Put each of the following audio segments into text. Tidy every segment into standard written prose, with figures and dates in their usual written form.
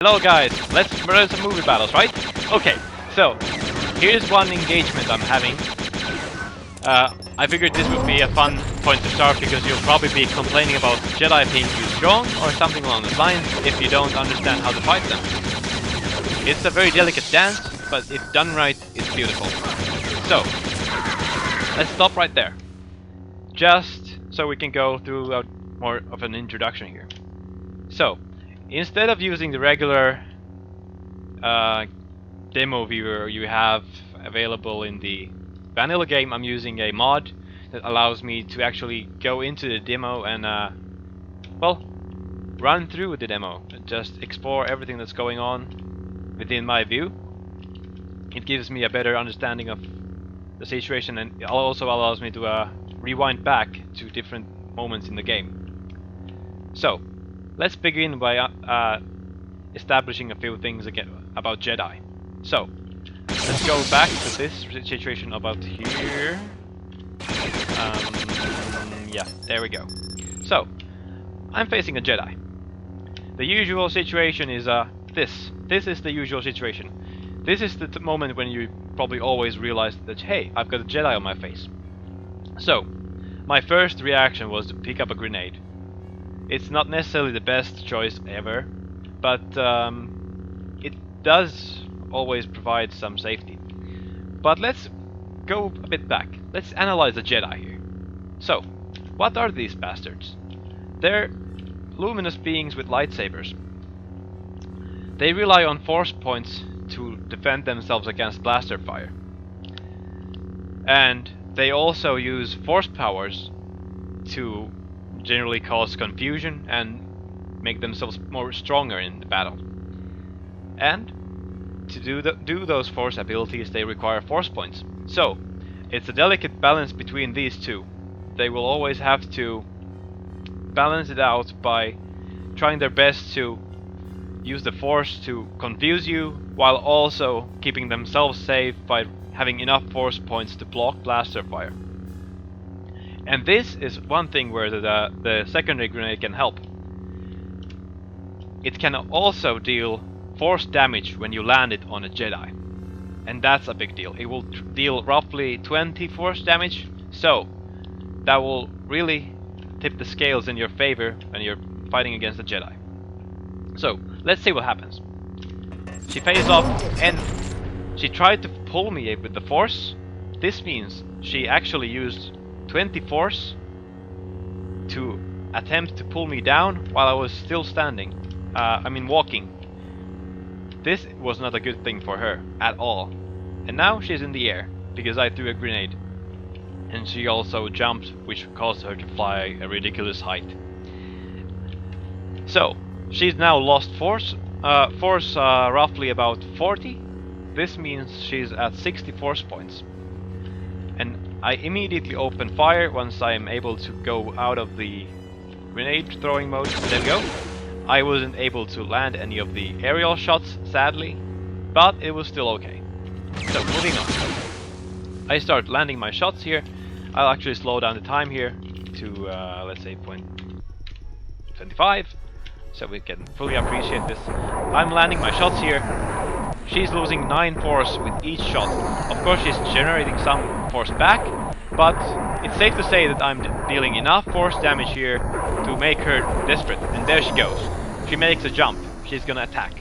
Hello guys, let's run some movie battles, right? Okay, so here's one engagement I'm having. I figured this would be a fun point to start because you'll probably be complaining about Jedi being too strong or something along those lines if you don't understand how to fight them. It's a very delicate dance, but if done right, it's beautiful. So, let's stop right there. Just so we can go through more of an introduction here. So, instead of using the regular demo viewer you have available in the vanilla game, I'm using a mod that allows me to actually go into the demo and, well, run through the demo and just explore everything that's going on within my view. It gives me a better understanding of the situation, and it also allows me to rewind back to different moments in the game. So, let's begin by establishing a few things again about Jedi. So, let's go back to this situation about here. Yeah, there we go. So, I'm facing a Jedi. The usual situation is this. This is the usual situation. This is the moment when you probably always realize that, hey, I've got a Jedi on my face. So, my first reaction was to pick up a grenade. It's not necessarily the best choice ever, but it does always provide some safety. But let's go a bit back. Let's analyze the Jedi here. So, what are these bastards? They're luminous beings with lightsabers. They rely on force points to defend themselves against blaster fire. And they also use force powers to generally cause confusion and make themselves more stronger in the battle. And to do those force abilities, they require force points. So it's a delicate balance between these two. They will always have to balance it out by trying their best to use the force to confuse you while also keeping themselves safe by having enough force points to block blaster fire. And this is one thing where the secondary grenade can help. It can also deal force damage when you land it on a Jedi. And that's a big deal. It will deal roughly 20 force damage, so that will really tip the scales in your favor when you're fighting against a Jedi. So, let's see what happens. She phased off and she tried to pull me with the force. This means she actually used 20 force to attempt to pull me down while I was still standing. Walking. This was not a good thing for her at all. And now she's in the air because I threw a grenade. And she also jumped, which caused her to fly a ridiculous height. So, she's now lost force. Roughly about 40. This means she's at 60 force points. And I immediately open fire once I am able to go out of the grenade throwing mode. There we go. I wasn't able to land any of the aerial shots, sadly, but it was still okay. So, moving on. I start landing my shots here. I'll actually slow down the time here to, let's say, 0.25, so we can fully appreciate this. I'm landing my shots here. She's losing 9 force with each shot. Of course, she's generating some force back, but it's safe to say that I'm dealing enough force damage here to make her desperate. And there she goes. She makes a jump. She's gonna attack.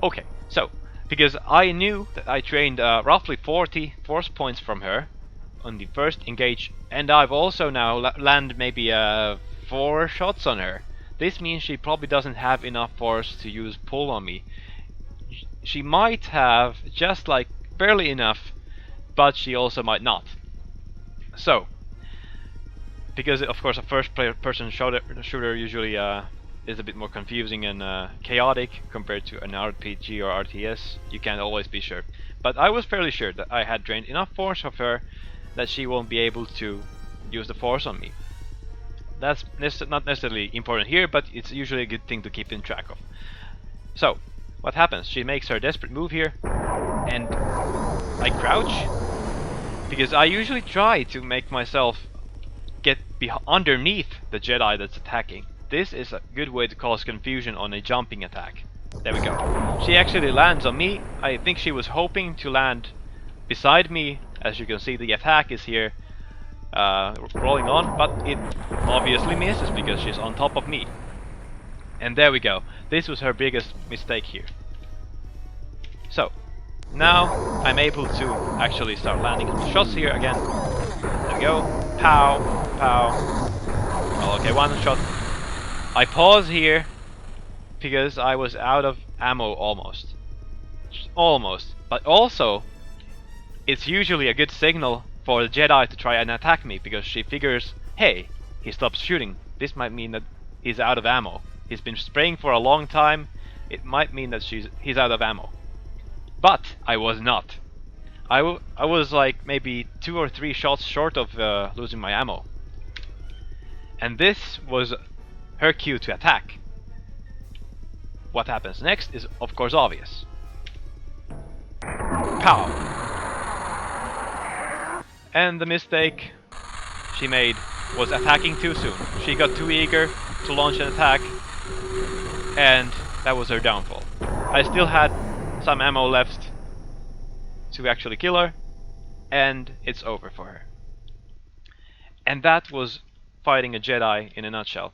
Okay, so, because I knew that I trained roughly 40 force points from her on the first engage, and I've also now landed maybe 4 shots on her. This means she probably doesn't have enough force to use pull on me. She might have just like barely enough, but she also might not. So, because of course a first-person shooter usually is a bit more confusing and chaotic compared to an RPG or RTS, you can't always be sure. But I was fairly sure that I had drained enough force of her that she won't be able to use the force on me. That's not necessarily important here, but it's usually a good thing to keep in track of. So, what happens? She makes her desperate move here, and I crouch, because I usually try to make myself get underneath the Jedi that's attacking. This is a good way to cause confusion on a jumping attack. There we go. She actually lands on me. I think she was hoping to land beside me. As you can see, the attack is here rolling on, but it obviously misses because she's on top of me. And there we go. This was her biggest mistake here. So, now I'm able to actually start landing shots here again. There we go. Pow, pow. Oh, okay, one shot. I pause here because I was out of ammo almost. Almost. But also, it's usually a good signal for the Jedi to try and attack me because she figures, hey, he stops shooting. This might mean that he's out of ammo. He's been spraying for a long time. It might mean that he's out of ammo. But I was not. I was like maybe 2 or 3 shots short of losing my ammo. And this was her cue to attack. What happens next is of course obvious. Pow! And the mistake she made was attacking too soon. She got too eager to launch an attack, and that was her downfall. I still had some ammo left to actually kill her, and it's over for her. And that was fighting a Jedi in a nutshell.